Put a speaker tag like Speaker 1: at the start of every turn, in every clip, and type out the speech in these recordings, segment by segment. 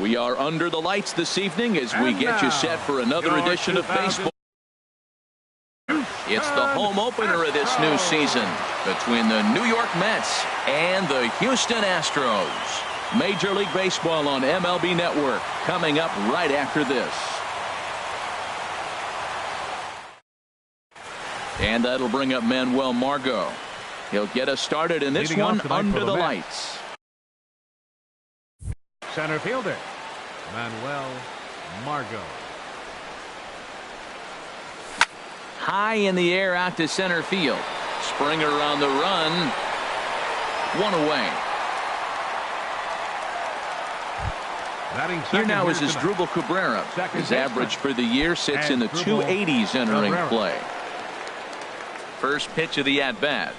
Speaker 1: We are under the lights this evening as we get you set for another edition of baseball. It's the home opener of this new season between the New York Mets and the Houston Astros. Major League Baseball on MLB Network coming up right after this. And that'll bring up Manuel Margot. He'll get us started in this one under the lights.
Speaker 2: Center fielder Manuel Margot.
Speaker 1: High in the air out to center field. Springer on the run. One away. Here now is Asdrubal Cabrera. His average for the year sits in the 280s entering play. First pitch of the at-bat.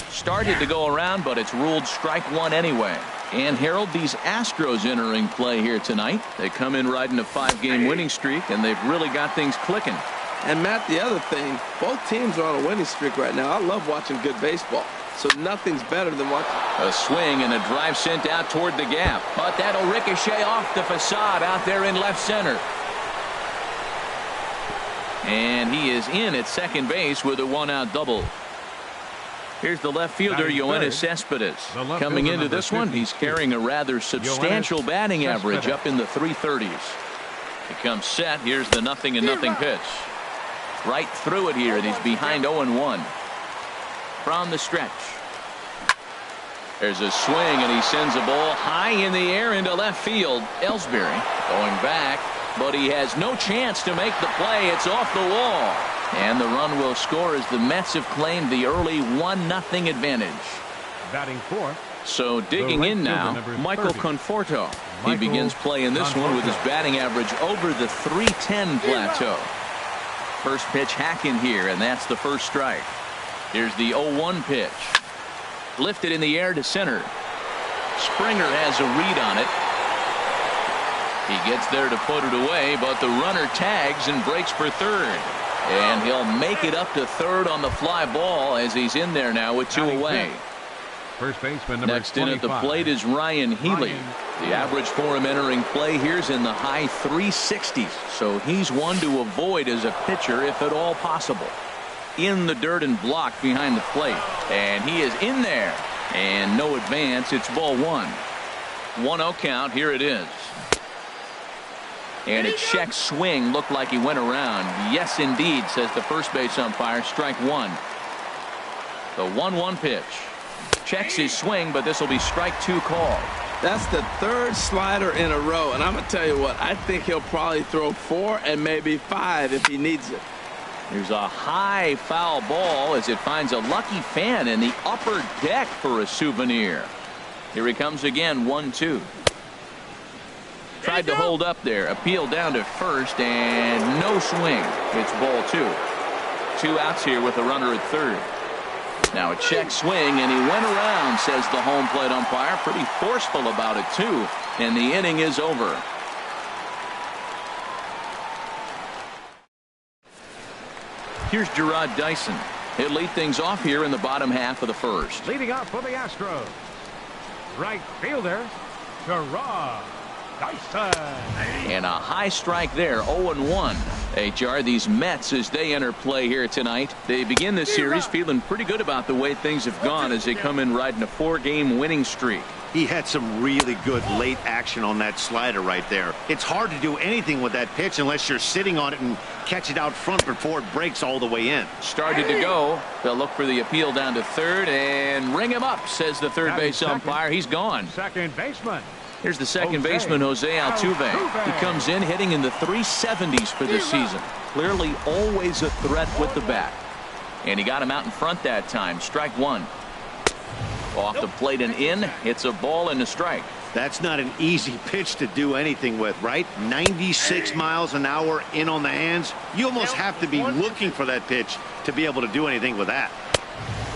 Speaker 1: Started to go around, but it's ruled strike one anyway. And Harold, these Astros entering play here tonight. They come in riding a 5-game winning streak, and they've really got things clicking.
Speaker 3: And Matt, the other thing, both teams are on a winning streak right now. I love watching good baseball, so nothing's better than watching.
Speaker 1: A swing and a drive sent out toward the gap, but that'll ricochet off the facade out there in left center. And he is in at second base with a one-out double. Here's the left fielder, Yoenis Cespedes. Coming into this one, he's carrying a rather substantial batting average up in the 330s. He comes set. Here's the 0-0 pitch. Right through it here, and he's behind 0-1. From the stretch. There's a swing, and he sends a ball high in the air into left field. Ellsbury going back, but he has no chance to make the play. It's off the wall. And the run will score as the Mets have claimed the early 1-0 advantage.
Speaker 2: Batting fourth.
Speaker 1: So digging in now, Michael Conforto. He begins play in this one with his batting average over the 310 plateau. First pitch hack in here, and that's the first strike. Here's the 0-1 pitch. Lifted in the air to center. Springer has a read on it. He gets there to put it away, but the runner tags and breaks for third. And he'll make it up to third on the fly ball as he's in there now with two away.
Speaker 2: First baseman
Speaker 1: next in at the plate is Ryan Healy. The average for him entering play here is in the high 360s. So he's one to avoid as a pitcher if at all possible. In the dirt and blocked behind the plate. And he is in there. And no advance. It's ball one. 1-0 count. Here it is. And a check swing looked like he went around. Yes, indeed, says the first base umpire. Strike one. The 1-1 pitch. Checks his swing, but this will be strike two called.
Speaker 3: That's the third slider in a row, and I'm going to tell you what, I think he'll probably throw 4 and maybe 5 if he needs it.
Speaker 1: There's a high foul ball as it finds a lucky fan in the upper deck for a souvenir. Here he comes again, 1-2. Tried to hold up there. Appeal down to first, and no swing. It's ball two. 2 outs here with a runner at third. Now a check swing, and he went around, says the home plate umpire. Pretty forceful about it, too. And the inning is over. Here's Jarrod Dyson. He'll lead things off here in the bottom half of the first.
Speaker 2: Leading off for the Astros, right fielder, Jarrod Dyson.
Speaker 1: And a high strike there, 0-1. HR, these Mets, as they enter play here tonight, they begin this series feeling pretty good about the way things have gone as they come in riding a 4-game winning streak.
Speaker 4: He had some really good late action on that slider right there. It's hard to do anything with that pitch unless you're sitting on it and catch it out front before it breaks all the way in.
Speaker 1: Started to go. They'll look for the appeal down to third and ring him up, says the third base umpire. He's gone.
Speaker 2: Second baseman.
Speaker 1: Here's the second baseman, Jose Altuve. He comes in hitting in the 370s for this season. Clearly always a threat with the bat. And he got him out in front that time. Strike one. Off the plate and in. It's a ball and a strike.
Speaker 4: That's not an easy pitch to do anything with, right? 96 miles an hour in on the hands. You almost have to be looking for that pitch to be able to do anything with that.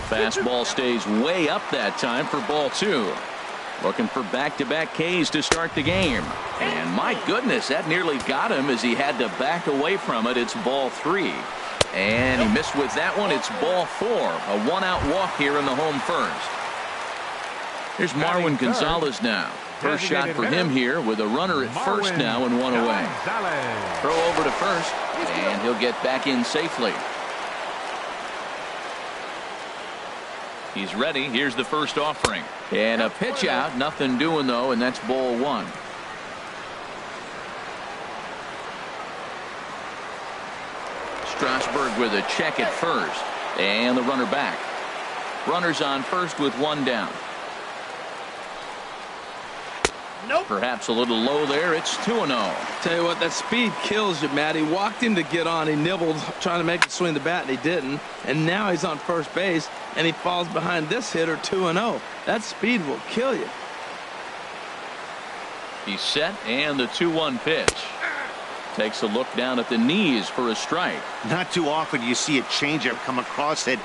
Speaker 1: Fastball stays way up that time for ball two. Looking for back-to-back Ks to start the game. And my goodness, that nearly got him as he had to back away from it. It's ball three. And he missed with that one. It's ball four. A one-out walk here in the home first. Here's Marwin Gonzalez now. First shot for him here with a runner at first now and one away. Throw over to first, and he'll get back in safely. He's ready. Here's the first offering. And a pitch out. Nothing doing, though, and that's ball one. Strasburg with a check at first. And the runner back. Runners on first with one down.
Speaker 3: Nope.
Speaker 1: Perhaps a little low there. It's 2-0.
Speaker 3: Tell you what, that speed kills you, Matt. He walked him to get on. He nibbled, trying to make it swing the bat, and he didn't. And now he's on first base, and he falls behind this hitter 2-0. That speed will kill you.
Speaker 1: He's set, and the 2-1 pitch. Takes a look down at the knees for a strike.
Speaker 4: Not too often you see a changeup come across at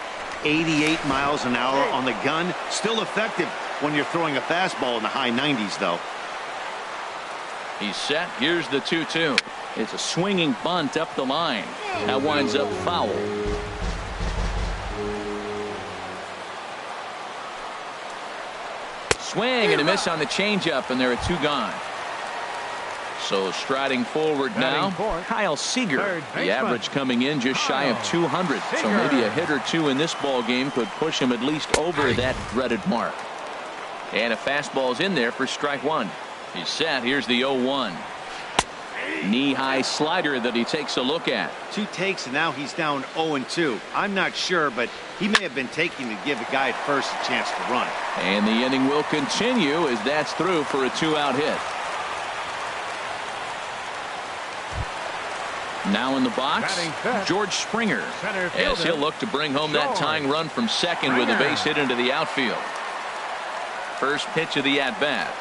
Speaker 4: 88 miles an hour on the gun. Still effective when you're throwing a fastball in the high 90s, though.
Speaker 1: He's set. Here's the 2-2. It's a swinging bunt up the line. That winds up foul. Swing and a miss on the changeup, and there are two gone. So striding forward now, Kyle Seager. The average coming in just shy of 200. So maybe a hit or two in this ball game could push him at least over that dreaded mark. And a fastball's in there for strike one. He's set. Here's the 0-1. Knee-high slider that he takes a look at.
Speaker 4: 2 takes, and now he's down 0-2. I'm not sure, but he may have been taking to give the guy at first a chance to run.
Speaker 1: And the inning will continue as that's through for a 2-out hit. Now in the box, George Springer, as he'll look to bring home that tying run from second with a base hit into the outfield. First pitch of the at-bat.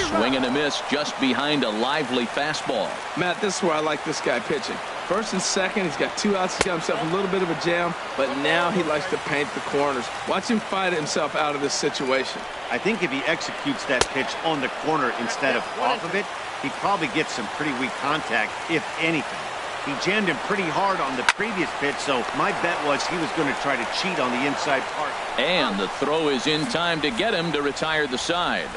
Speaker 1: Swing and a miss just behind a lively fastball.
Speaker 3: Matt, this is where I like this guy pitching. First and second, he's got 2 outs. He's got himself a little bit of a jam, but now he likes to paint the corners. Watch him fight himself out of this situation.
Speaker 4: I think if he executes that pitch on the corner instead of off of it, he probably gets some pretty weak contact, if anything. He jammed him pretty hard on the previous pitch, so my bet was he was going to try to cheat on the inside part.
Speaker 1: And the throw is in time to get him to retire the side.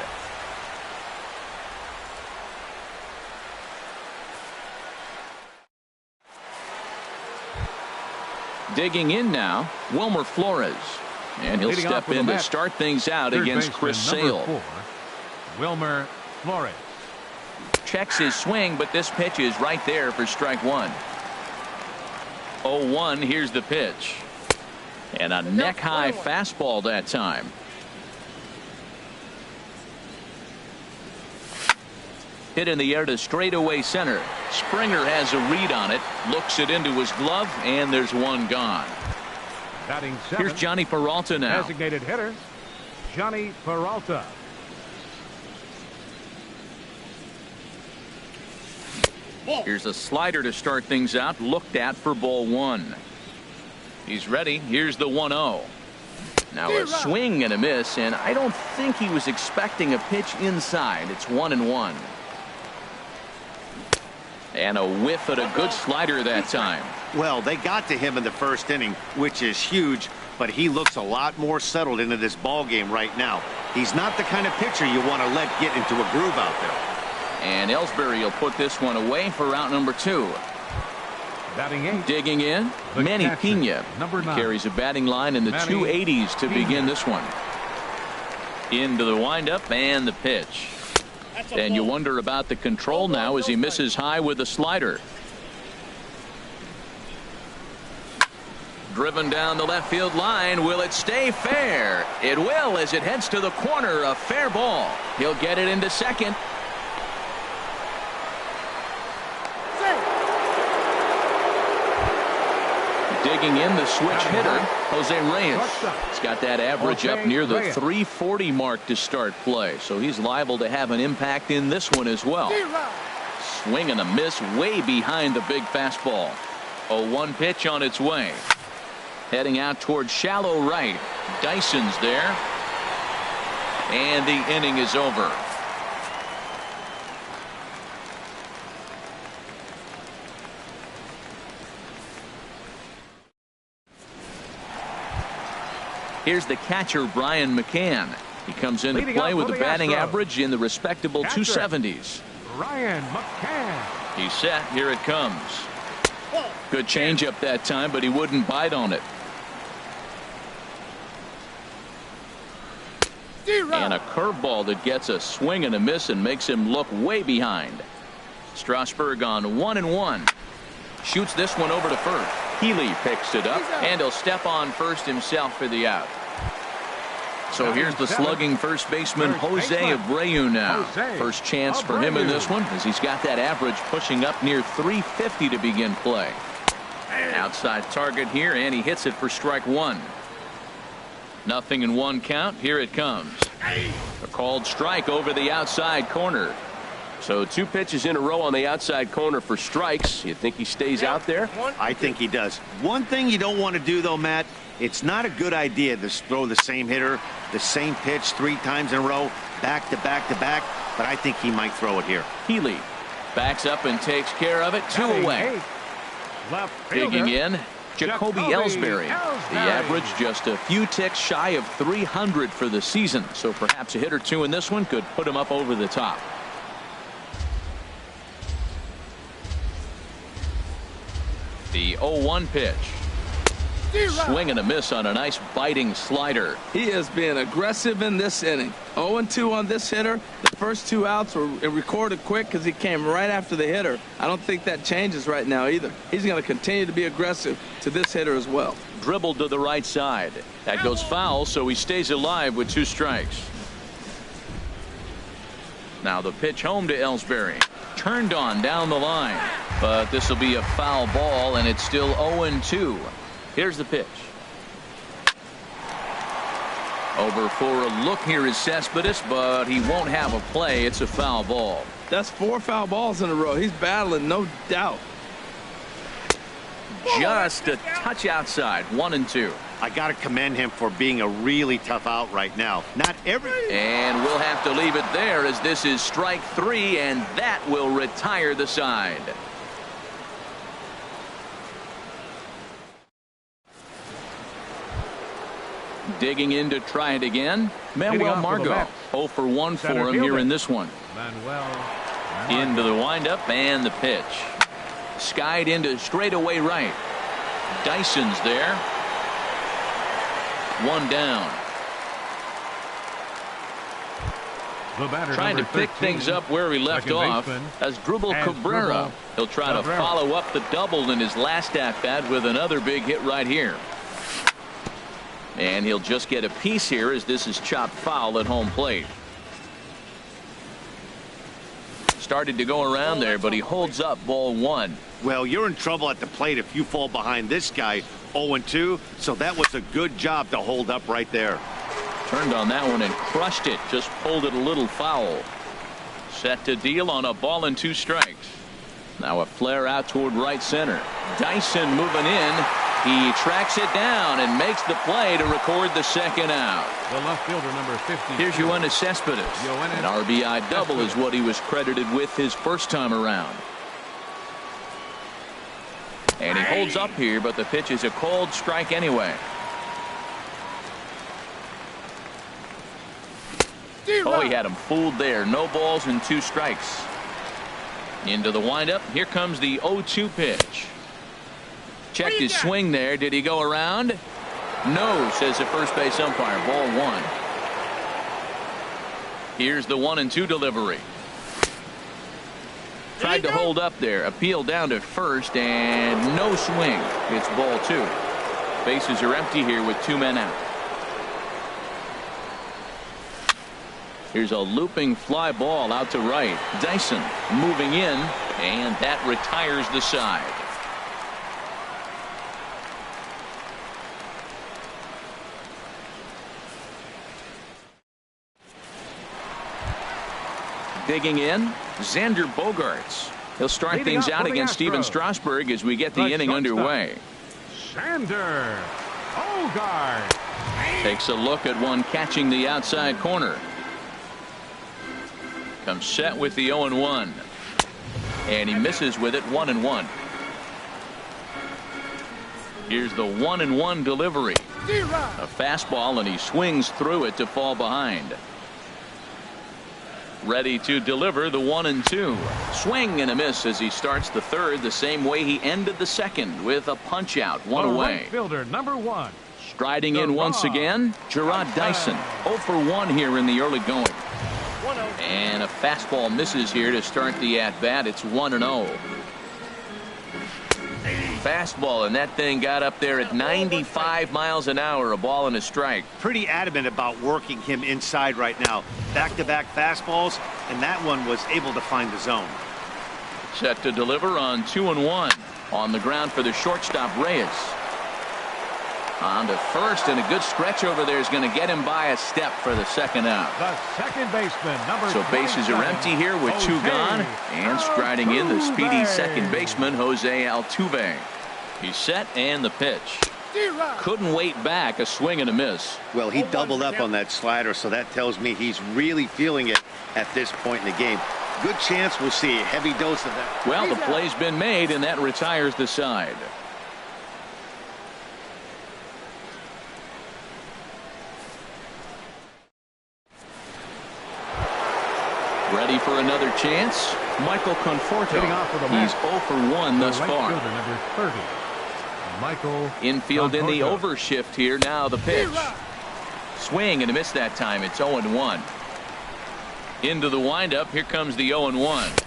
Speaker 1: Digging in now, Wilmer Flores. And he'll step in to start things out against Chris Sale.
Speaker 2: 4, Wilmer Flores.
Speaker 1: Checks his swing, but this pitch is right there for strike one. 0-1, here's the pitch. And a neck-high fastball that time. Hit in the air to straightaway center. Springer has a read on it, looks it into his glove, and there's one gone.
Speaker 2: Batting seventh,
Speaker 1: here's Johnny Peralta now.
Speaker 2: Designated hitter, Johnny Peralta.
Speaker 1: Here's a slider to start things out, looked at for ball one. He's ready. Here's the 1-0. Now a swing and a miss, and I don't think he was expecting a pitch inside. It's 1-1. And a whiff at a good slider that time.
Speaker 4: Well, they got to him in the first inning, which is huge, but he looks a lot more settled into this ball game right now. He's not the kind of pitcher you want to let get into a groove out there.
Speaker 1: And Ellsbury will put this one away for route number 2.
Speaker 2: Batting 8.
Speaker 1: Digging in, Manny Pena.
Speaker 2: Number 9.
Speaker 1: Carries a batting line in the 280s to begin this one. Into the windup and the pitch. And you wonder about the control now as he misses high with a slider. Driven down the left field line. Will it stay fair? It will as it heads to the corner. A fair ball. He'll get it into second. Digging in, the switch hitter, Jose Reyes. He's got that average up near the 340 mark to start play, so he's liable to have an impact in this one as well. Swing and a miss way behind the big fastball. 0-1 pitch on its way. Heading out towards shallow right. Dyson's there. And the inning is over. Here's the catcher, Brian McCann. He comes into
Speaker 2: Leading
Speaker 1: play
Speaker 2: up
Speaker 1: with
Speaker 2: for
Speaker 1: a
Speaker 2: the
Speaker 1: batting
Speaker 2: Astros,
Speaker 1: average in the respectable
Speaker 2: catcher,
Speaker 1: 270s.
Speaker 2: Ryan McCann.
Speaker 1: He's set. Here it comes. Good changeup that time, but he wouldn't bite on it. And a curveball that gets a swing and a miss and makes him look way behind. Strasburg on 1-1. Shoots this one over to first. Healy picks it up, and he'll step on first himself for the out. So here's the slugging first baseman Jose Abreu now. First chance for him in this one, as he's got that average pushing up near 350 to begin play. Outside target here, and he hits it for strike one. 0-1 count. Here it comes. A called strike over the outside corner.
Speaker 5: So 2 pitches in a row on the outside corner for strikes. You think he stays out there?
Speaker 4: I think he does. One thing you don't want to do, though, Matt, it's not a good idea to throw the same hitter, the same pitch 3 times in a row, back to back to back, but I think he might throw it here.
Speaker 1: Healy backs up and takes care of it. 2 away. Digging in, Jacoby Ellsbury. The average just a few ticks shy of 300 for the season, so perhaps a hit or 2 in this one could put him up over the top. The 0-1 pitch. Swing and a miss on a nice biting slider.
Speaker 3: He is being aggressive in this inning. 0-2 on this hitter. The first 2 outs were recorded quick because he came right after the hitter. I don't think that changes right now either. He's going to continue to be aggressive to this hitter as well.
Speaker 1: Dribbled to the right side. That goes foul, so he stays alive with 2 strikes. Now the pitch home to Ellsbury. Turned on down the line, but this will be a foul ball, and it's still 0-2. Here's the pitch. Over for a look here is Cespedes, but he won't have a play. It's a foul ball.
Speaker 3: That's 4 foul balls in a row. He's battling, no doubt.
Speaker 1: Just a touch outside. 1-2.
Speaker 4: I got to commend him for being a really tough out right now. Not every.
Speaker 1: And we'll have to leave it there, as this is strike 3, and that will retire the side. Digging in to try it again. Manuel Margot. 0 for 1 for him here in this one. Into the windup and the pitch. Skied into straightaway right. Dyson's there. 1 down. Trying to pick things up where he left off as Dribble Cabrera. He'll try to follow up the double in his last at-bat with another big hit right here. And he'll just get a piece here, as this is chopped foul at home plate. Started to go around there, but he holds up ball 1.
Speaker 4: Well, you're in trouble at the plate if you fall behind this guy. 0-2, so that was a good job to hold up right there.
Speaker 1: Turned on that one and crushed it. Just pulled it a little foul. Set to deal on a ball and 2 strikes. Now a flare out toward right center. Dyson moving in. He tracks it down and makes the play to record the second out.
Speaker 2: The left fielder, number 50.
Speaker 1: Here's Yoenis Cespedes. An RBI double is what he was credited with his first time around. And he holds up here, but the pitch is a called strike anyway. Oh, he had him fooled there. No balls and 2 strikes. Into the windup. Here comes the 0-2 pitch. Checked his swing there. Did he go around? No, says the first base umpire. Ball 1. Here's the 1-2 delivery. Tried to hold up there. Appeal down to first, and no swing. It's ball 2. Bases are empty here with 2 men out. Here's a looping fly ball out to right. Dyson moving in, and that retires the side. Digging in, Xander Bogaerts. He'll start things out against Steven Strasburg as we get the inning underway.
Speaker 2: Xander Bogaerts
Speaker 1: takes a look at one catching the outside corner. Comes set with the 0-1. And he misses with it. 1-1. Here's the 1-1 delivery. A fastball, and he swings through it to fall behind. Ready to deliver the 1-2. Swing and a miss as he starts the third the same way he ended the second, with a punch out, one away.
Speaker 2: Right fielder number 1.
Speaker 1: Striding in once again, Jarrod Dyson. 0 for 1 here in the early going. And a fastball misses here to start the at-bat. It's 1-0. Fastball, and that thing got up there at 95 miles an hour, a ball and a strike.
Speaker 4: Pretty adamant about working him inside right now. Back-to-back fastballs, and that one was able to find the zone.
Speaker 1: Set to deliver on 2-1. On the ground for the shortstop, Reyes. On to first, and a good stretch over there is going to get him by a step for the second out.
Speaker 2: The second baseman, number
Speaker 1: So bases are empty here with 2 gone. And striding in the speedy second baseman, Jose Altuve. He's set, and the pitch. Couldn't wait back, a swing and a miss.
Speaker 4: Well, he doubled up on that slider, so that tells me he's really feeling it at this point in the game. Good chance we'll see a heavy dose of that.
Speaker 1: Well, the play's been made, and that retires the side. Ready for another chance? Michael Conforto. He's 0 for 1 thus far.
Speaker 2: Number 30. Michael
Speaker 1: Infield in the
Speaker 2: Conforto.
Speaker 1: overshift here. Now the pitch. Swing and a miss that time. It's 0-1. Into the windup. Here comes the 0-1.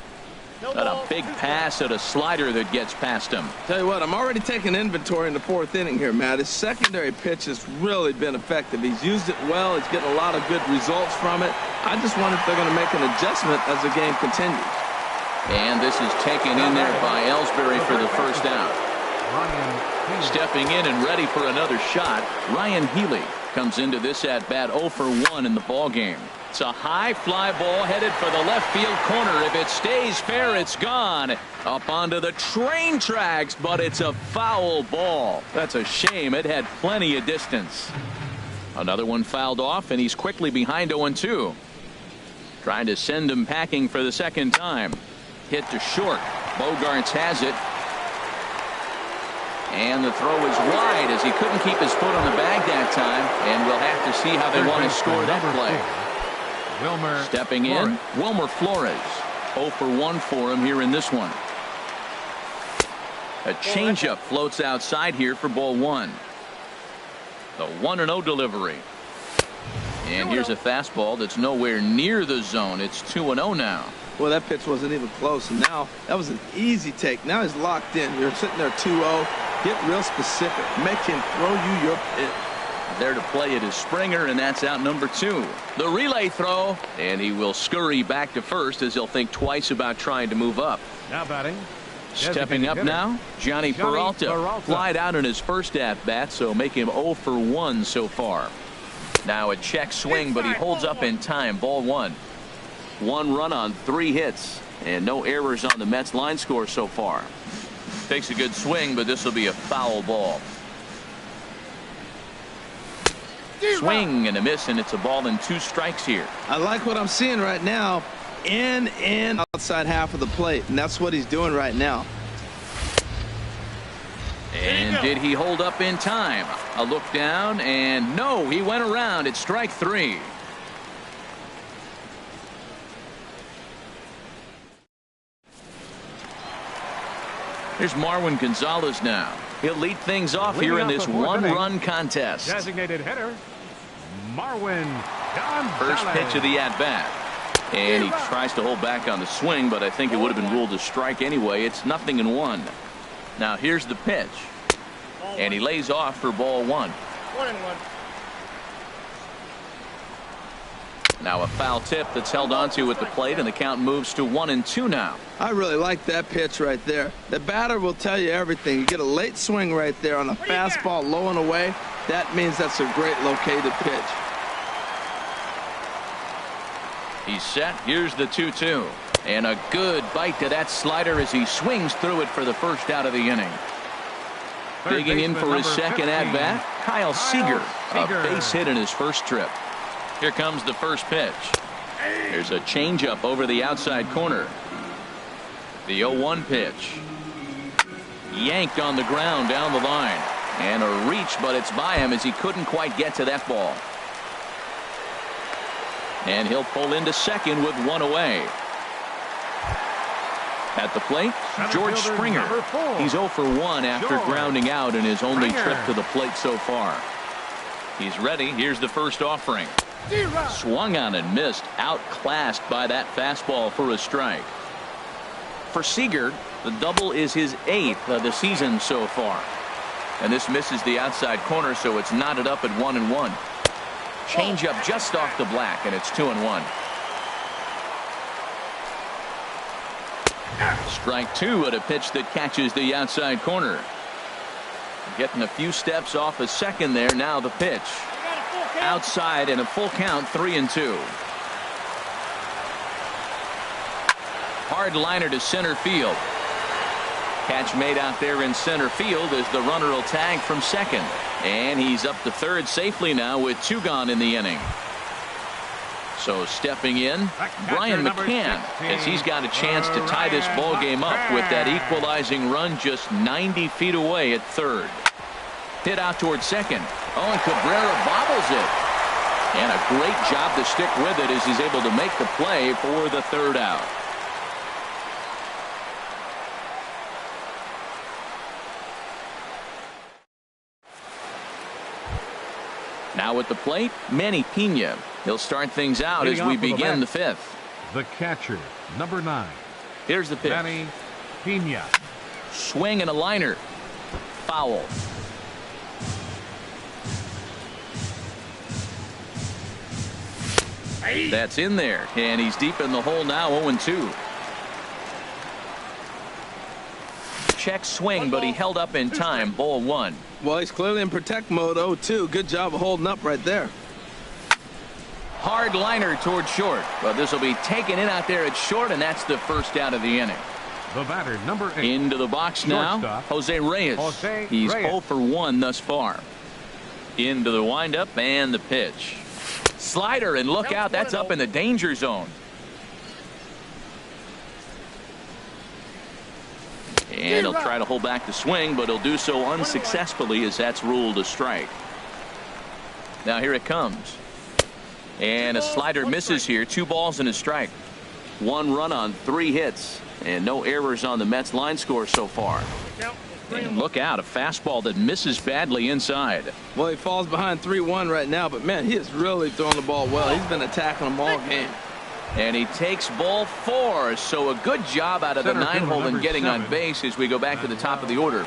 Speaker 1: Got a big pass at a slider that gets past him.
Speaker 3: Tell you what, I'm already taking inventory in the 4th inning here, Matt. His secondary pitch has really been effective. He's used it well. He's getting a lot of good results from it. I just wonder if they're going to make an adjustment as the game continues.
Speaker 1: And this is taken in there by Ellsbury for the first out. Stepping in and ready for another shot, Ryan Healy comes into this at-bat 0 for 1 in the ballgame. It's a high fly ball headed for the left field corner. If it stays fair, it's gone. Up onto the train tracks, but it's a foul ball. That's a shame. It had plenty of distance. Another one fouled off, and he's quickly behind 0-2. Trying to send him packing for the second time. Hit to short. Bogarts has it. And the throw is wide as he couldn't keep his foot on the bag that time. And we'll have to see how they want to score that play.
Speaker 2: Wilmer
Speaker 1: Stepping in, Wilmer Flores. 0 for 1 for him here in this one. A changeup floats outside here for ball 1. The 1-0 delivery. And here's a fastball that's nowhere near the zone. It's 2-0 now.
Speaker 3: Well, that pitch wasn't even close, and now that was an easy take. Now he's locked in. You're sitting there 2-0. Get real specific. Make him throw you your pitch.
Speaker 1: There to play it is Springer, and that's out number 2. The relay throw, and he will scurry back to first as he'll think twice about trying to move up.
Speaker 2: now batting.
Speaker 1: Stepping up now, Johnny Peralta. Flied out in his first at-bat, so make him 0 for 1 so far. Now a check swing, but he holds up in time. Ball 1. 1 run on 3 hits, and no errors on the Mets line score so far. Takes a good swing, but this will be a foul ball. Swing and a miss, and it's a ball and 2 strikes here.
Speaker 3: I like what I'm seeing right now. In and outside half of the plate, and that's what he's doing right now.
Speaker 1: And did he hold up in time? A look down, and no, he went around. It's strike 3. Here's Marwin Gonzalez now. He'll lead things off here in this 1-run contest.
Speaker 2: Designated hitter, Marwin Gonzalez.
Speaker 1: First pitch of the at-bat. And he tries to hold back on the swing, but I think it would have been ruled a strike anyway. It's 0-1. Now here's the pitch. And he lays off for ball 1.
Speaker 6: 1-1.
Speaker 1: Now a foul tip that's held onto at the plate, and the count moves to 1-2 now.
Speaker 3: I really like that pitch right there. The batter will tell you everything. You get a late swing right there on a fastball low and away. That means that's a great located pitch.
Speaker 1: He's set. Here's the 2-2. And a good bite to that slider as he swings through it for the first out of the inning. Digging in for his second at-bat, Kyle Seager. A base hit in his first trip. Here comes the first pitch. There's a changeup over the outside corner. The 0-1 pitch. Yanked on the ground down the line. And a reach, but it's by him as he couldn't quite get to that ball. And he'll pull into second with one away. At the plate, George Springer. He's 0 for 1 after grounding out in his only trip to the plate so far. He's ready. Here's the first offering. Swung on and missed. Outclassed by that fastball for a strike. For Seager, the double is his 8th of the season so far. And this misses the outside corner, so it's knotted up at 1-1. Changeup just off the black, and it's 2-1. Strike 2 at a pitch that catches the outside corner. Getting a few steps off a second there. Now the pitch. Outside and a full count, 3-2. Hard liner to center field. Catch made out there in center field as the runner will tag from second. And he's up to third safely now with 2 gone in the inning. So stepping in, Brian McCann, as he's got a chance to tie this ball game up with that equalizing run just 90 feet away at third. Hit out towards second. Oh, and Cabrera bobbles it. And a great job to stick with it as he's able to make the play for the third out. Now at the plate, Manny Pena. He'll start things out as we begin the 5th.
Speaker 2: The catcher, number 9.
Speaker 1: Here's the pitch.
Speaker 2: Manny Pena.
Speaker 1: Swing and a liner. Foul. That's in there, and he's deep in the hole now, 0-2. Check swing, but he held up in time, ball 1.
Speaker 3: Well, he's clearly in protect mode, 0-2. Good job of holding up right there.
Speaker 1: Hard liner toward short, but this will be taken in out there at short, and that's the first out of the inning.
Speaker 2: The batter, number 8.
Speaker 1: Into the box now, Jose Reyes. He's 0 for 1 thus far. Into the windup and the pitch. Slider, and look out, that's up in the danger zone. And he'll try to hold back the swing, but he'll do so unsuccessfully as that's ruled a strike. Now here it comes. And a slider misses here. 2 balls and a strike. 1 run on 3 hits. And no errors on the Mets line score so far. And look out, a fastball that misses badly inside.
Speaker 3: Well, he falls behind 3-1 right now, but man, he is really throwing the ball well. He's been attacking them all game.
Speaker 1: And he takes ball 4, so a good job out of the 9-hole in getting on base as we go back to the top of the order.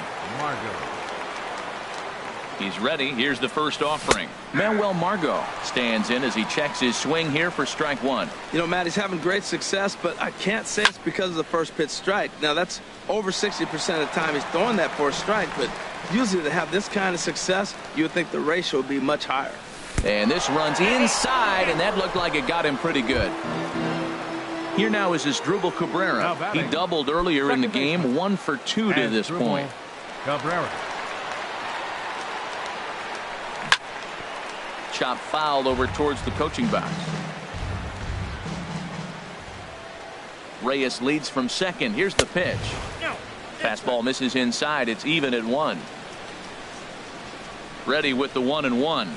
Speaker 1: He's ready. Here's the first offering. Manuel Margot stands in as he checks his swing here for strike 1.
Speaker 3: You know, Matt, he's having great success, but I can't say it's because of the first pitch strike. Now, that's over 60% of the time he's throwing that for a strike, but usually to have this kind of success, you would think the ratio would be much higher.
Speaker 1: And this runs inside, and that looked like it got him pretty good. Here now is Asdrubal Cabrera. He doubled earlier in the game, 1 for 2 to this point.
Speaker 2: Cabrera.
Speaker 1: Chop fouled over towards the coaching box. Reyes leads from second. Here's the pitch. Fastball misses inside. It's even at 1. Ready with the 1-1.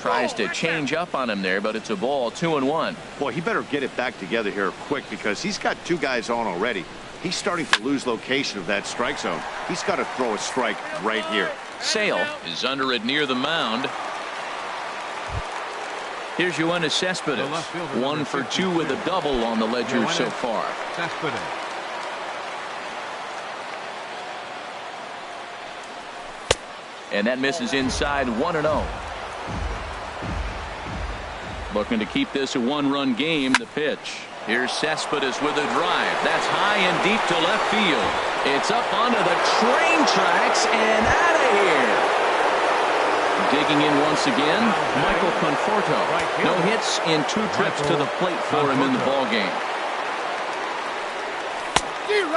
Speaker 1: Tries to change up on him there, but it's a ball, 2-1.
Speaker 4: Boy, he better get it back together here quick because he's got 2 guys on already. He's starting to lose location of that strike zone. He's got to throw a strike right here.
Speaker 1: Sale is under it near the mound. Here's Yoenis Cespedes. 1 for 2 with a double on the ledger so far.
Speaker 2: Cespedes.
Speaker 1: And that misses inside, 1-0. Looking to keep this a 1-run game. The pitch. Here's Cespedes with a drive. That's high and deep to left field. It's up onto the train tracks and out of here. Digging in once again, Michael Conforto. No hits in 2 trips to the plate for him in the ballgame.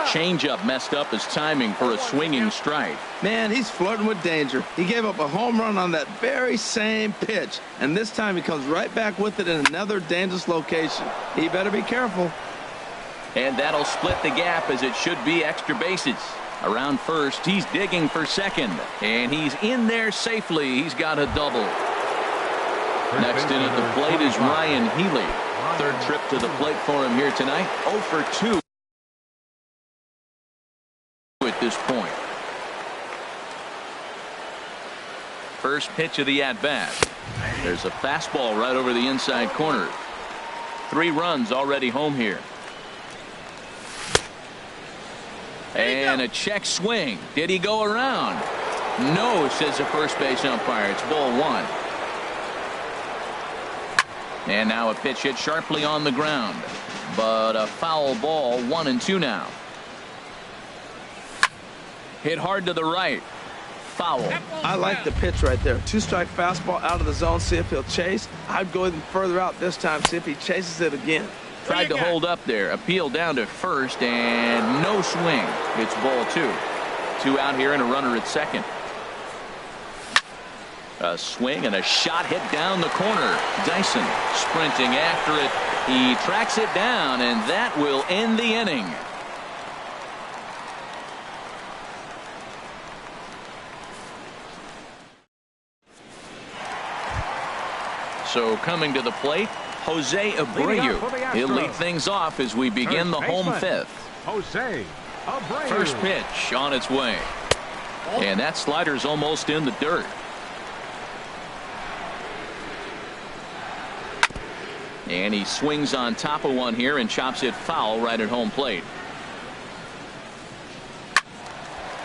Speaker 1: Changeup messed up his timing for a swinging strike.
Speaker 3: Man, he's flirting with danger. He gave up a home run on that very same pitch, and this time he comes right back with it in another dangerous location. He better be careful.
Speaker 1: And that'll split the gap as it should be extra bases. Around first, he's digging for second, and he's in there safely. He's got a double. Next in at the plate is Ryan Healy. Third trip to the plate for him here tonight. 0 for 2 at this point. First pitch of the at-bat. There's a fastball right over the inside corner. 3 runs already home here. And a check swing. Did he go around? No, says the first base umpire. It's ball 1. And now a pitch hit sharply on the ground. But a foul ball. 1-2 now. Hit hard to the right. Foul.
Speaker 3: I like the pitch right there. 2-strike fastball out of the zone. See if he'll chase. I'd go even further out this time. See if he chases it again.
Speaker 1: Tried to hold up there. Appeal down to first, and no swing. It's ball 2. 2 out here and a runner at second. A swing and a shot hit down the corner. Dyson sprinting after it. He tracks it down, and that will end the inning. So coming to the plate, Jose Abreu. He'll lead things off as we begin the home 5th.
Speaker 2: Jose Abreu.
Speaker 1: First pitch on its way. And that slider's almost in the dirt. And he swings on top of one here and chops it foul right at home plate.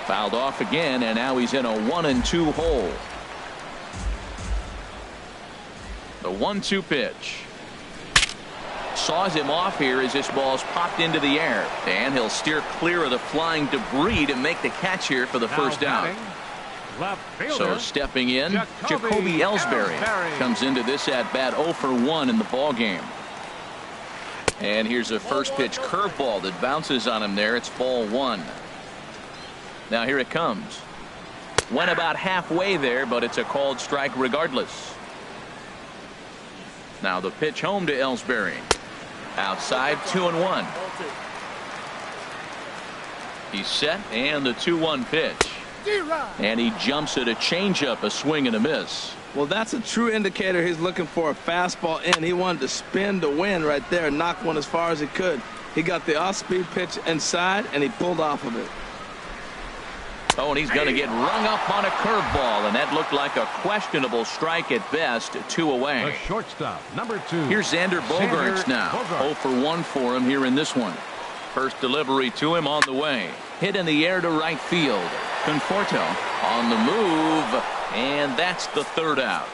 Speaker 1: Fouled off again, and now he's in a 1-2 hole. The 1-2 pitch. Saws him off here as this ball's popped into the air. And he'll steer clear of the flying debris to make the catch here for the first out. So stepping in, Jacoby Ellsbury comes into this at bat 0 for 1 in the ball game. And here's a first pitch curveball that bounces on him there. It's ball 1. Now here it comes. Went about halfway there, but it's a called strike regardless. Now the pitch home to Ellsbury. Outside, 2-1. He's set, and the 2-1 pitch. And he jumps at a changeup, a swing and a miss.
Speaker 3: Well, that's a true indicator he's looking for a fastball in. He wanted to spin to win right there, knock one as far as he could. He got the off-speed pitch inside, and he pulled off of it.
Speaker 1: Oh, and he's going to get rung up on a curveball, and that looked like a questionable strike at best. 2 away.
Speaker 2: The shortstop, number 2.
Speaker 1: Here's Xander Bogaerts now. 0 for 1 for him here in this one. First delivery to him on the way. Hit in the air to right field. Conforto on the move, and that's the 3rd out.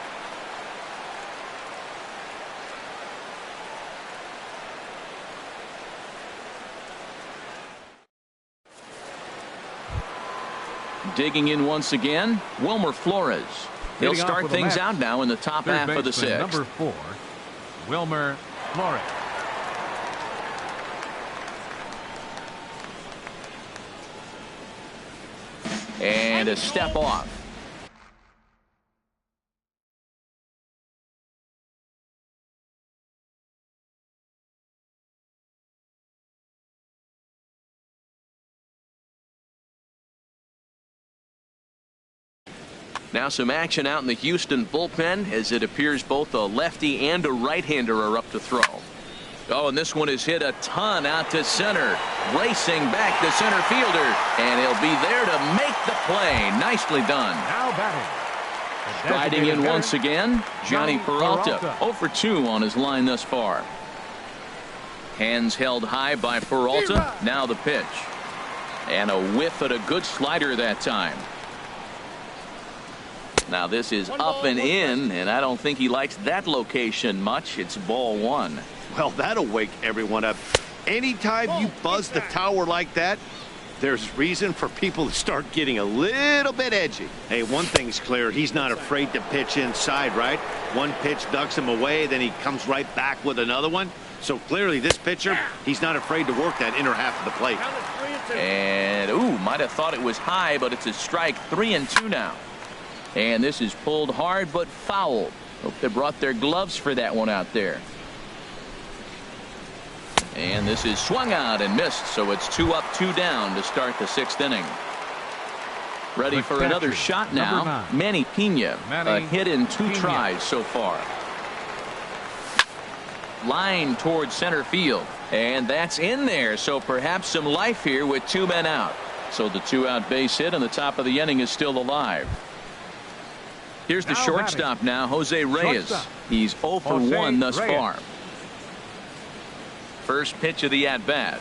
Speaker 1: Digging in once again, Wilmer Flores. He'll start things out now in the top half of the 6th.
Speaker 2: Number 4, Wilmer Flores.
Speaker 1: And a step off. Now some action out in the Houston bullpen as it appears both a lefty and a right-hander are up to throw. Oh, and this one is hit a ton out to center. Racing back the center fielder, and he'll be there to make the play. Nicely done.
Speaker 2: Now batting.
Speaker 1: Striding in once again, Johnny Peralta. 0 for 2 on his line thus far. Hands held high by Peralta. Now the pitch. And a whiff at a good slider that time. Now this is up and in, and I don't think he likes that location much. It's ball 1.
Speaker 4: Well, that'll wake everyone up. Anytime you buzz the tower like that, there's reason for people to start getting a little bit edgy. Hey, one thing's clear. He's not afraid to pitch inside, right? One pitch ducks him away, then he comes right back with another one. So clearly this pitcher, he's not afraid to work that inner half of the plate.
Speaker 1: And, ooh, might have thought it was high, but it's a strike. 3-2 now. And this is pulled hard but foul. Hope they brought their gloves for that one out there. And this is swung out and missed, so it's 2 up, 2 down to start the 6th inning. Ready for another shot now. Manny Pena, a hit in 2 tries so far. Line towards center field. And that's in there. So perhaps some life here with 2 men out. So the 2-out base hit and the top of the inning is still alive. Here's the shortstop now, Jose Reyes. He's 0 for 1 thus far. First pitch of the at-bat.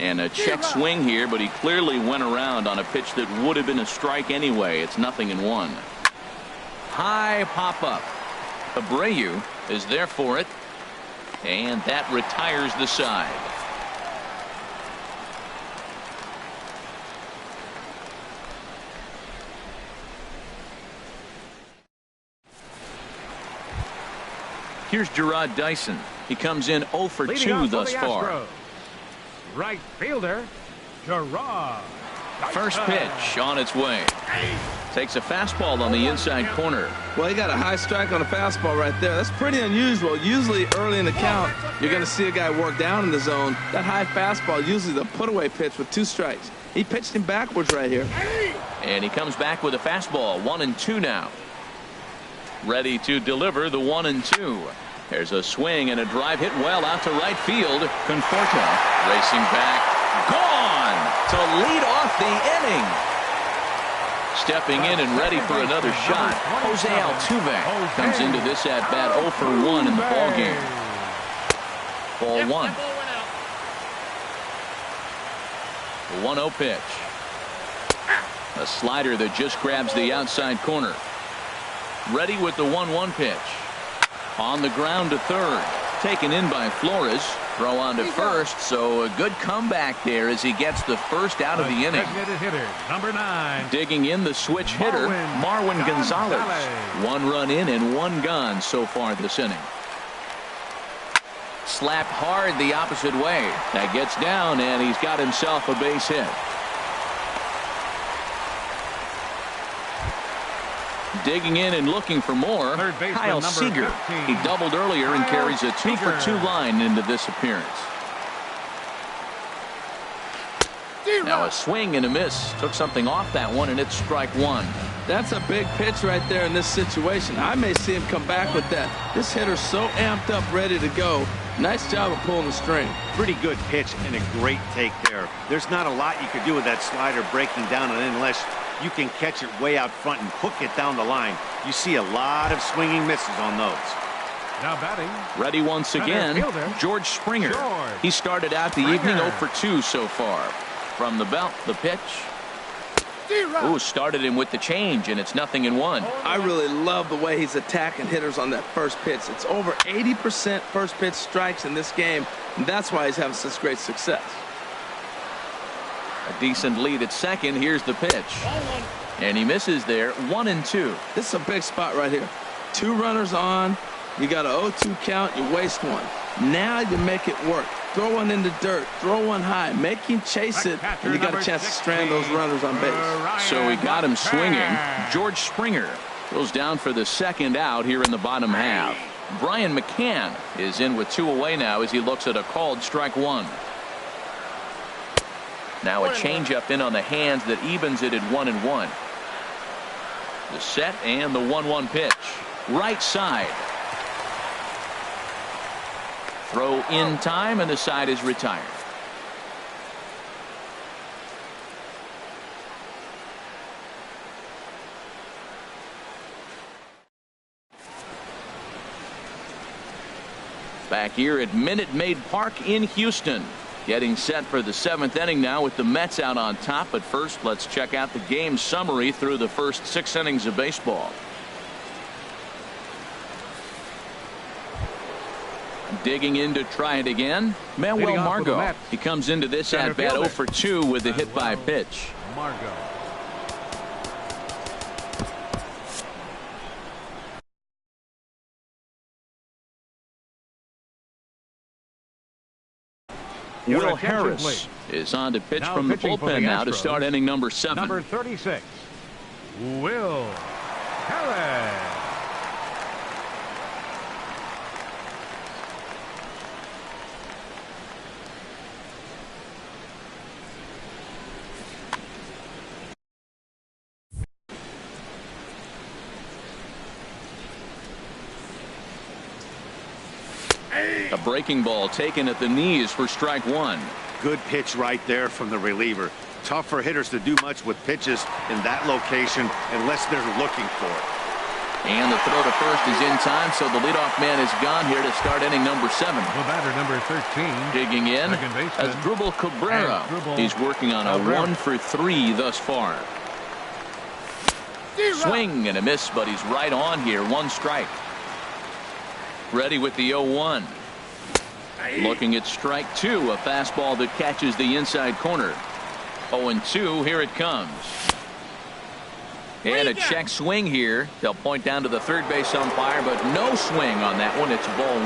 Speaker 1: And a check swing here, but he clearly went around on a pitch that would have been a strike anyway. It's 0-1. High pop-up. Abreu is there for it. And that retires the side. Here's Gerard Dyson. He comes in 0 for 2 thus far.
Speaker 2: Right fielder, Gerard.
Speaker 1: First pitch on its way. Takes a fastball on the inside corner.
Speaker 3: Well, he got a high strike on a fastball right there. That's pretty unusual. Usually early in the count, you're going to see a guy work down in the zone. That high fastball, usually the put-away pitch with 2 strikes. He pitched him backwards right here.
Speaker 1: And he comes back with a fastball. 1-2 now. Ready to deliver the 1-2. There's a swing and a drive hit well out to right field. Conforto racing back. Gone to lead off the inning. Stepping in and ready for another shot. Jose Altuve comes into this at bat 0 for 1 in the ball game. Ball 1. The 1-0 pitch. A slider that just grabs the outside corner. Ready with the 1-1 pitch. On the ground to third. Taken in by Flores. Throw on to first, so a good comeback there as he gets the first out of the inning.
Speaker 2: Designated hitter, number 9.
Speaker 1: Digging in the switch hitter, Marwin Gonzalez. 1 run in and 1 gone so far this inning. Slapped hard the opposite way. That gets down, and he's got himself a base hit. Digging in and looking for more, Kyle Seager. He doubled earlier and carries a 2 for 2 line into this appearance. Now a swing and a miss. Took something off that one, and it's strike 1.
Speaker 3: That's a big pitch right there in this situation. I may see him come back with that. This hitter's so amped up, ready to go. Nice job of pulling the string.
Speaker 4: Pretty good pitch and a great take there. There's not a lot you could do with that slider breaking down and in unless you can catch it way out front and hook it down the line. You see a lot of swinging misses on those.
Speaker 2: Now batting.
Speaker 1: Ready once again, George Springer. He started out the evening 0 for 2 so far. From the belt, the pitch. Ooh, started him with the change, and it's 0-1.
Speaker 3: I really love the way he's attacking hitters on that first pitch. It's over 80% first pitch strikes in this game, and that's why he's having such great success.
Speaker 1: A decent lead at second. Here's the pitch. And he misses there. 1-2.
Speaker 3: This is a big spot right here. 2 runners on. You got an 0-2 count. You waste 1. Now you make it work. Throw one in the dirt. Throw one high. Make him chase it. And you got a chance to strand those runners on base.
Speaker 1: So he got him swinging. George Springer goes down for the second out here in the bottom half. Brian McCann is in with 2 away now as he looks at a called strike 1. Now a changeup in on the hands that evens it at 1-1. The set and the 1-1 pitch. Right side. Throw in time, and the side is retired. Back here at Minute Maid Park in Houston. Getting set for the 7th inning now with the Mets out on top. But first, let's check out the game summary through the first 6 innings of baseball. Digging in to try it again, Manuel Margot. He comes into this at bat 0 for 2 with a hit by pitch.
Speaker 2: Margot.
Speaker 1: Will Harris is on to pitch from the bullpen now to start inning number 7.
Speaker 2: Number 36, Will Harris.
Speaker 1: A breaking ball taken at the knees for strike one.
Speaker 4: Good pitch right there from the reliever. Tough for hitters to do much with pitches in that location unless they're looking for it.
Speaker 1: And the throw to first is in time, so the leadoff man is gone here to start inning number 7.
Speaker 2: The batter, number 13.
Speaker 1: Digging in,
Speaker 2: Second baseman,
Speaker 1: that's Drupal Cabrera. He's working on a 1 for 3 thus far. Swing and a miss, but he's right on here. 1 strike. Ready with the 0-1. Looking at strike 2, a fastball that catches the inside corner. 0-2, here it comes. And a check swing here. They'll point down to the third base umpire, but no swing on that one. It's ball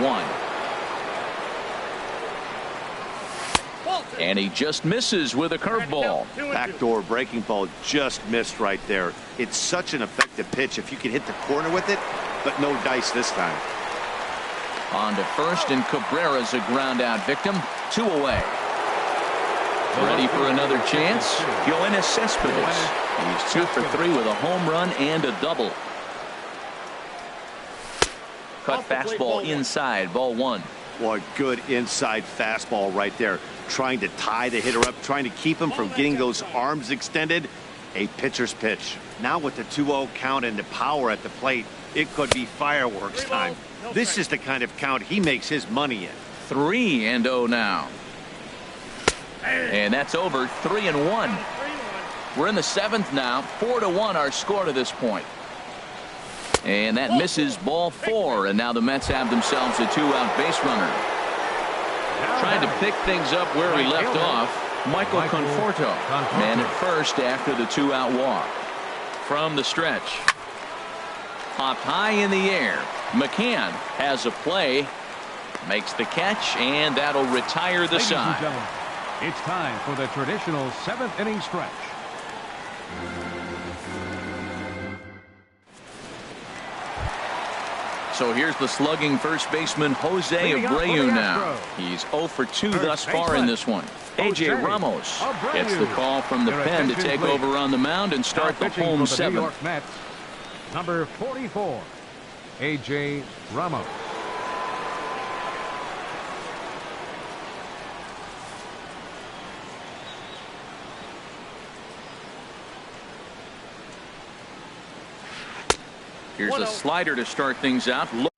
Speaker 1: 1. And he just misses with a curveball.
Speaker 4: Backdoor breaking ball just missed right there. It's such an effective pitch if you can hit the corner with it, but no dice this time.
Speaker 1: On to first, and Cabrera's a ground out victim. 2 away. Ready for another chance. Yoenis Cespedes. He's 2 for 3 with a home run and a double. Cut fastball inside, ball 1.
Speaker 4: Boy, good inside fastball right there. Trying to tie the hitter up, trying to keep him from getting those arms extended. A pitcher's pitch. Now with the 2-0 count and the power at the plate, it could be fireworks time. This is the kind of count he makes his money in.
Speaker 1: 3-0 now. And that's over. 3-1. We're in the 7th now. 4-1 our score to this point. And that misses, ball 4. And now the Mets have themselves a 2-out base runner. Trying to pick things up where he left off. Michael Conforto. Man at first after the 2-out walk. From the stretch. Popped high in the air. McCann has a play. Makes the catch, and that'll retire the side.
Speaker 2: It's time for the traditional 7th inning stretch.
Speaker 1: So here's the slugging first baseman Jose Abreu now. He's 0 for 2 thus far in this one. A.J. Ramos gets the call from the pen to take over on the mound and start the home 7th.
Speaker 2: Number 44, A.J. Ramos.
Speaker 1: Here's a slider to start things out. Looked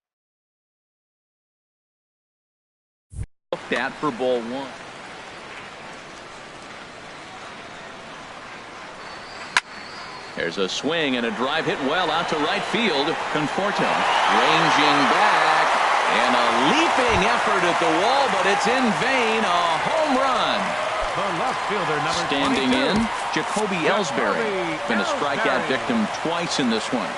Speaker 1: at for ball 1. There's a swing and a drive hit well out to right field. Conforto ranging back and a leaping effort at the wall, but it's in vain. A home run.
Speaker 2: The left fielder, number
Speaker 1: Standing
Speaker 2: 22.
Speaker 1: in, Jacoby Ellsbury. Been a strikeout victim twice in this one.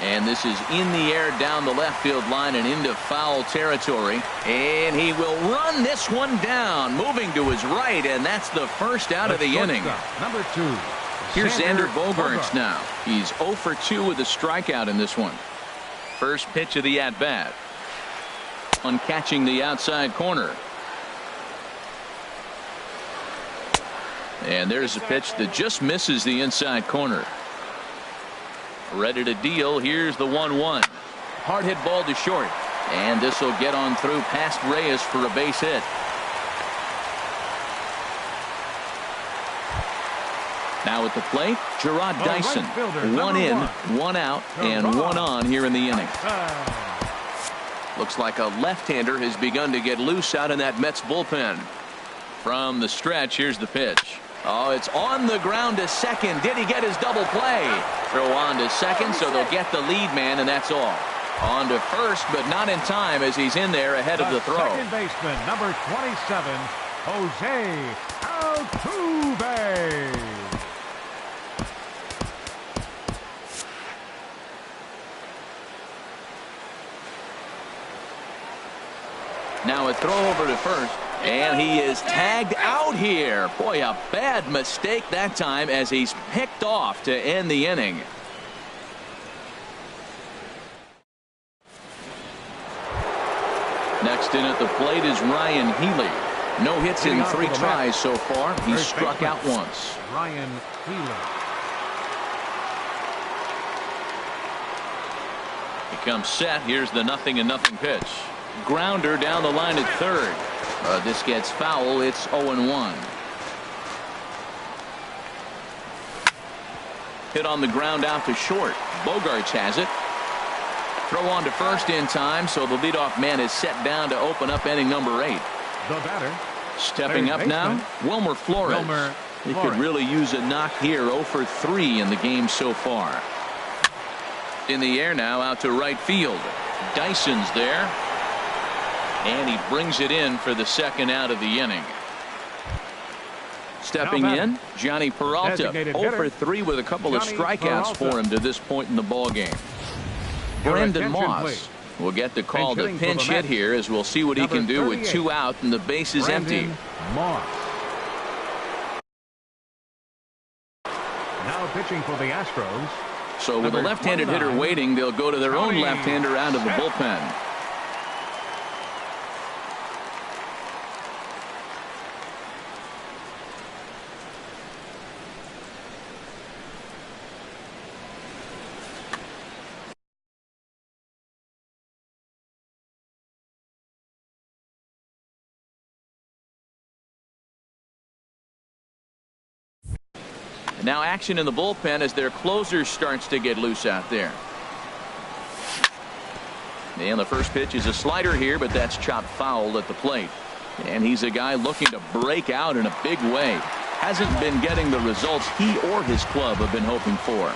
Speaker 1: And this is in the air down the left field line and into foul territory. And he will run this one down, moving to his right, and that's the first out of the inning.
Speaker 2: Number 2.
Speaker 1: Here's Xander Bogaerts now. He's 0 for 2 with a strikeout in this one. First pitch of the at-bat. On catching the outside corner. And there's a pitch that just misses the inside corner. Ready to deal. Here's the 1-1. Hard hit ball to short. And this will get on through past Reyes for a base hit. Now at the plate, Gerard Dyson. One in, one out, and one on here in the inning. Looks like a left-hander has begun to get loose out in that Mets bullpen. From the stretch, here's the pitch. Oh, it's on the ground to second. Did he get his double play? Throw on to second, so they'll get the lead man, and that's all. On to first, but not in time as he's in there ahead of the throw.
Speaker 2: Second baseman, number 27, Jose Altuve.
Speaker 1: Now a throw over to first. And he is tagged out here. Boy, a bad mistake that time as he's picked off to end the inning. Next in at the plate is Ryan Healy. No hits in 3 tries so far. He's struck out once.
Speaker 2: Ryan Healy.
Speaker 1: He comes set. Here's the 0-0 pitch. Grounder down the line at third. This gets foul. It's 0-1. Hit on the ground out to short. Bogaerts has it. Throw on to first in time, so the leadoff man is set down to open up inning number 8.
Speaker 2: The batter.
Speaker 1: Stepping up now, Wilmer Flores. He could really use a knock here. 0 for 3 in the game so far. In the air now, out to right field. Dyson's there. And he brings it in for the second out of the inning. Stepping in, Johnny Peralta. 0 for 3 with a couple of strikeouts for him to this point in the ballgame. Brandon Moss will get the call to pinch hit here, as we'll see what he can do with 2 out and the base is empty.
Speaker 2: Moss. Now pitching for the Astros.
Speaker 1: So with a left-handed hitter waiting, they'll go to their own left-hander out of the bullpen. Now action in the bullpen as their closer starts to get loose out there. And the first pitch is a slider here, but that's chopped foul at the plate. And he's a guy looking to break out in a big way. Hasn't been getting the results he or his club have been hoping for.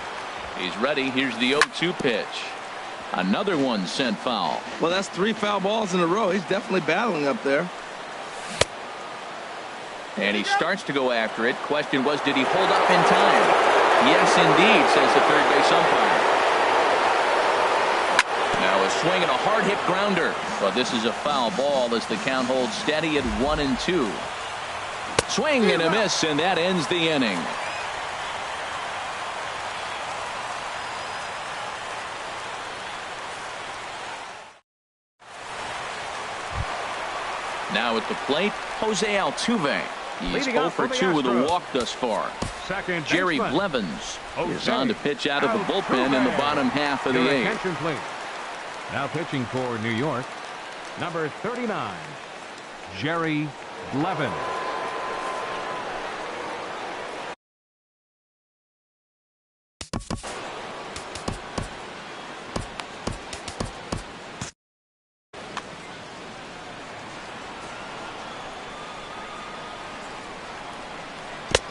Speaker 1: He's ready. Here's the 0-2 pitch. Another one sent foul.
Speaker 3: Well, that's 3 foul balls in a row. He's definitely battling up there.
Speaker 1: And he starts to go after it. Question was, did he hold up in time? Yes, indeed, says the third base umpire. Now a swing and a hard hit grounder. But this is a foul ball as the count holds steady at 1-2. Swing and a miss, and that ends the inning. Now at the plate, Jose Altuve. He's 0 for 2 with a walk thus far. Jerry Blevins is on to pitch out of the bullpen in the bottom half of the 8th.
Speaker 2: Now pitching for New York, number 39, Jerry Blevins.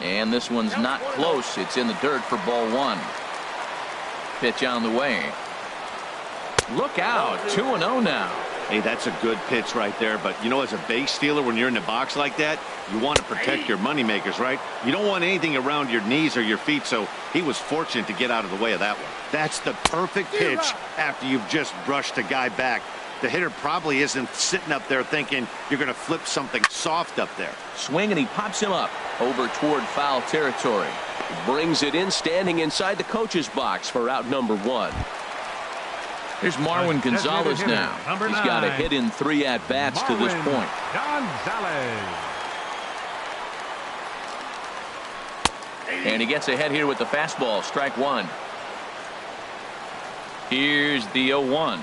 Speaker 1: And this one's not close. It's in the dirt for ball 1. Pitch on the way. Look out. 2-0 now.
Speaker 4: Hey, that's a good pitch right there. But, you know, as a base stealer, when you're in the box like that, you want to protect your moneymakers, right? You don't want anything around your knees or your feet, so he was fortunate to get out of the way of that one. That's the perfect pitch after you've just brushed a guy back. The hitter probably isn't sitting up there thinking you're going to flip something soft up there.
Speaker 1: Swing, and he pops him up over toward foul territory.
Speaker 5: Brings it in, standing inside the coach's box for out number 1.
Speaker 1: Here's Marwin Gonzalez now. He's got a hit in 3 at-bats to this point.
Speaker 2: Gonzalez.
Speaker 1: And he gets ahead here with the fastball. Strike 1. Here's the 0-1.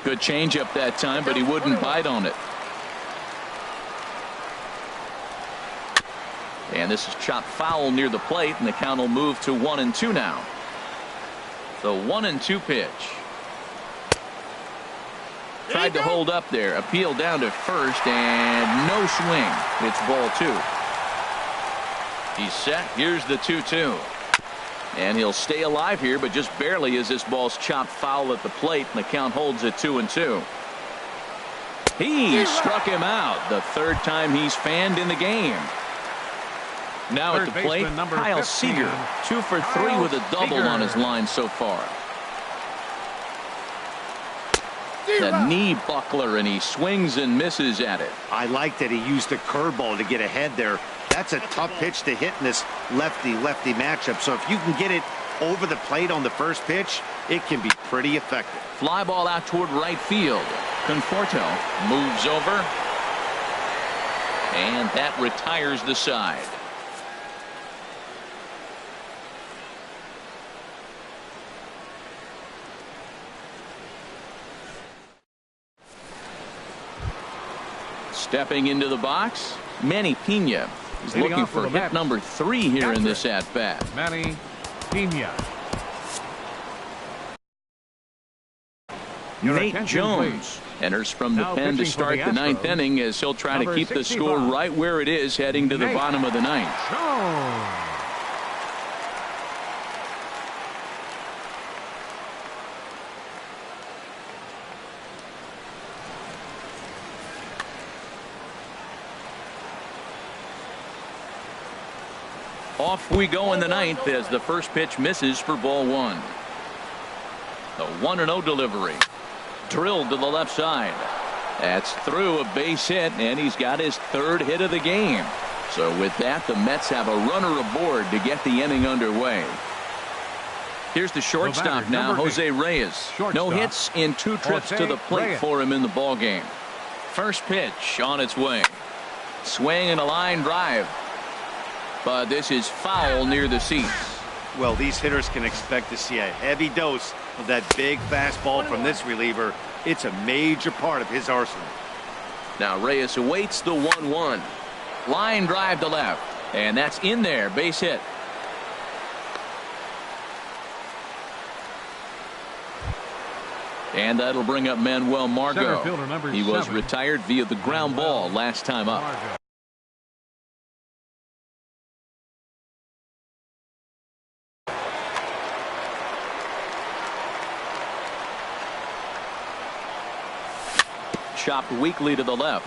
Speaker 1: Good changeup that time, but he wouldn't bite on it. And this is chopped foul near the plate, and the count will move to 1-2 now. The 1-2 pitch. Tried to hold up there. Appeal down to first, and no swing. It's ball 2. He's set. Here's the 2-2. And he'll stay alive here, but just barely as this ball's chopped foul at the plate, and the count holds at 2-2. He struck him out. The third time he's fanned in the game. Now at the plate, Kyle Seager, 2 for 3 with a double on his line so far. The knee buckler, and he swings and misses at it.
Speaker 4: I like that he used the curveball to get ahead there. That's a tough pitch to hit in this lefty-lefty matchup. So if you can get it over the plate on the first pitch, it can be pretty effective.
Speaker 1: Fly ball out toward right field. Conforto moves over, and that retires the side. Stepping into the box, Manny Pena. He's
Speaker 2: Leading
Speaker 1: looking
Speaker 2: off for
Speaker 1: for
Speaker 2: the
Speaker 1: hit
Speaker 2: Mets,
Speaker 1: number 3 here in
Speaker 2: catcher,
Speaker 1: this at-bat.
Speaker 2: Manny Pena. Your
Speaker 1: Nate
Speaker 2: attention,
Speaker 1: Jones
Speaker 2: please.
Speaker 1: enters from the
Speaker 2: Now
Speaker 1: pen to
Speaker 2: pitching for
Speaker 1: start
Speaker 2: the
Speaker 1: the ninth
Speaker 2: Astros,
Speaker 1: inning as he'll try to
Speaker 2: number
Speaker 1: keep the score
Speaker 2: 65,
Speaker 1: right where it is heading to the
Speaker 2: Nate
Speaker 1: bottom of the ninth.
Speaker 2: Jones.
Speaker 1: Off we go in the ninth as the first pitch misses for ball 1. The 1-0 delivery. Drilled to the left side. That's through, a base hit, and he's got his 3rd hit of the game. So with that, the Mets have a runner aboard to get the inning underway. Here's the shortstop
Speaker 2: batter,
Speaker 1: now,
Speaker 2: number 8.
Speaker 1: Jose Reyes.
Speaker 2: Shortstop,
Speaker 1: No hits in 2 trips
Speaker 2: Jose
Speaker 1: to the plate
Speaker 2: Reyes.
Speaker 1: for him in the ball game. First pitch on its way. Swing and a line drive. But this is foul near the seats.
Speaker 4: Well, these hitters can expect to see a heavy dose of that big fastball from this reliever. It's a major part of his arsenal.
Speaker 1: Now Reyes awaits the 1-1. Line drive to left. And that's in there. Base hit. And that'll bring up Manuel
Speaker 2: Center
Speaker 1: Margot.
Speaker 2: fielder number
Speaker 1: He was
Speaker 2: 7.
Speaker 1: retired via the ground ball last time up.
Speaker 2: Margot.
Speaker 1: Chopped weakly to the left.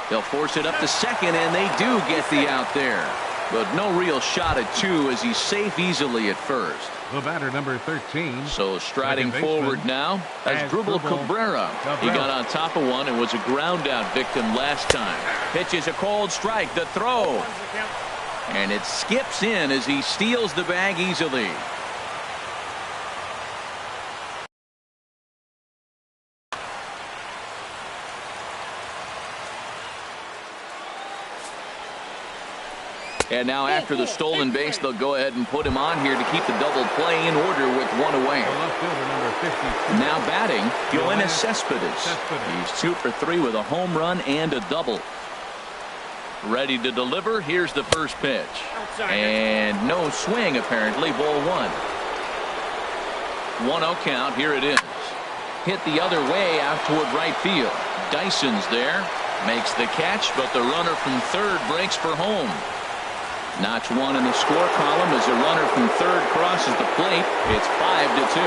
Speaker 1: They'll force it up to second, and they do get the out there. But no real shot at 2 as he's safe easily at first.
Speaker 2: The batter number 13.
Speaker 1: So striding
Speaker 2: Second baseman,
Speaker 1: forward now as Asdrubal Cabrera. He got on top of one and was a ground out victim last time. Pitches a cold strike. The throw. And it skips in as he steals the bag easily. And now after the stolen base, they'll go ahead and put him on here to keep the double play in order with 1 away.
Speaker 2: The left fielder number 52.
Speaker 1: Now batting, Yoenis Cespedes.
Speaker 2: Cespedes.
Speaker 1: He's 2 for 3 with a home run and a double. Ready to deliver. Here's the first pitch. And no swing apparently. Ball 1. 1-0 count. Here it is. Hit the other way out toward right field. Dyson's there. Makes the catch, but the runner from third breaks for home. Notch 1 in the score column as a runner from third crosses the plate. It's 5-2.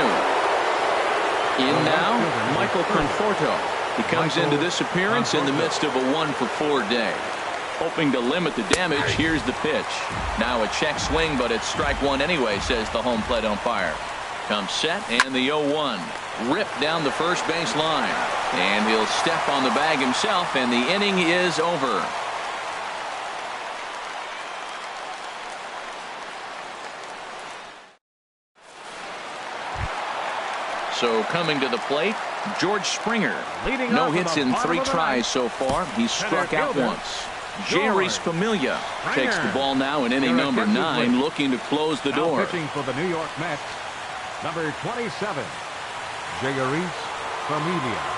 Speaker 1: In now, Michael Conforto. He comes into this appearance in the midst of a 1-for-4 day. Hoping to limit the damage, here's the pitch. Now a check swing, but it's strike 1 anyway, says the home plate umpire. Comes set, and the 0-1. Ripped down the first base line. And he'll step on the bag himself, and the inning is over. So coming to the plate, George Springer.
Speaker 2: Leading
Speaker 1: No
Speaker 2: off
Speaker 1: hits
Speaker 2: with a
Speaker 1: in
Speaker 2: bottom
Speaker 1: 3
Speaker 2: of the
Speaker 1: tries
Speaker 2: ninth.
Speaker 1: so far. He's struck out
Speaker 2: fielder,
Speaker 1: once. Jeurys Familia takes the ball now in inning
Speaker 2: Your
Speaker 1: number
Speaker 2: attention,
Speaker 1: 9,
Speaker 2: please.
Speaker 1: looking to close the
Speaker 2: Now
Speaker 1: door.
Speaker 2: pitching for the New York Mets, number 27, Jeurys Familia.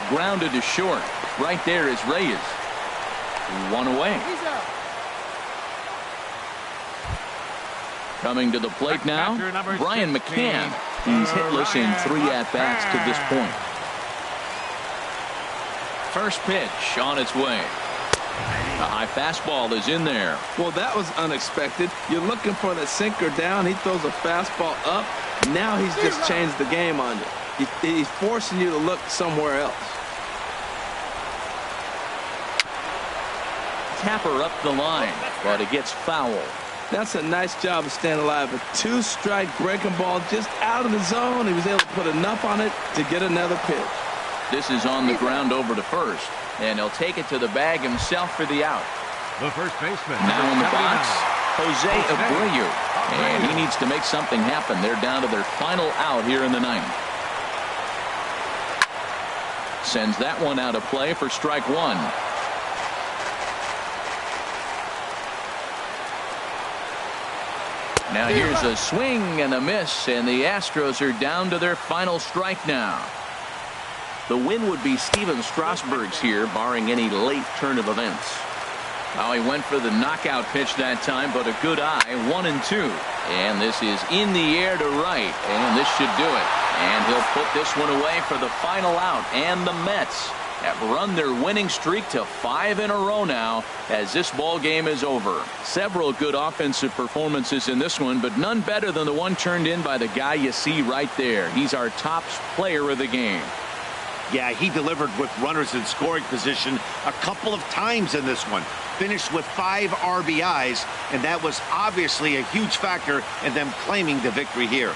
Speaker 1: Grounded to short. Right there is Reyes. 1 away. Coming to the plate now,
Speaker 2: Batter number
Speaker 1: Brian
Speaker 2: 16,
Speaker 1: McCann. He's hitless in 3 at-bats to this point. First pitch on its way. A high fastball is in there.
Speaker 3: Well, that was unexpected. You're looking for the sinker down. He throws a fastball up. Now he's just changed the game on you. He's forcing you to look somewhere else.
Speaker 1: Tapper up the line, but it gets foul.
Speaker 3: That's a nice job of staying alive. A 2-strike breaking ball just out of the zone. He was able to put enough on it to get another pitch.
Speaker 1: This is on the ground over to first, and he'll take it to the bag himself for the out.
Speaker 2: The first baseman.
Speaker 1: Now in the
Speaker 2: number
Speaker 1: box,
Speaker 2: 79.
Speaker 1: Jose Abreu, and he needs to make something happen. They're down to their final out here in the ninth. Sends that one out of play for strike 1. Now here's a swing and a miss, and the Astros are down to their final strike now. The win would be Steven Strasburg's here, barring any late turn of events. Oh, he went for the knockout pitch that time, but a good eye, 1-2. And this is in the air to right, and this should do it. And he'll put this one away for the final out, and the Mets have run their winning streak to 5 in a row now as this ball game is over. Several good offensive performances in this one, but none better than the one turned in by the guy you see right there. He's our top player of the game.
Speaker 4: Yeah, he delivered with runners in scoring position a couple of times in this one. Finished with 5 RBIs, and that was obviously a huge factor in them claiming the victory here.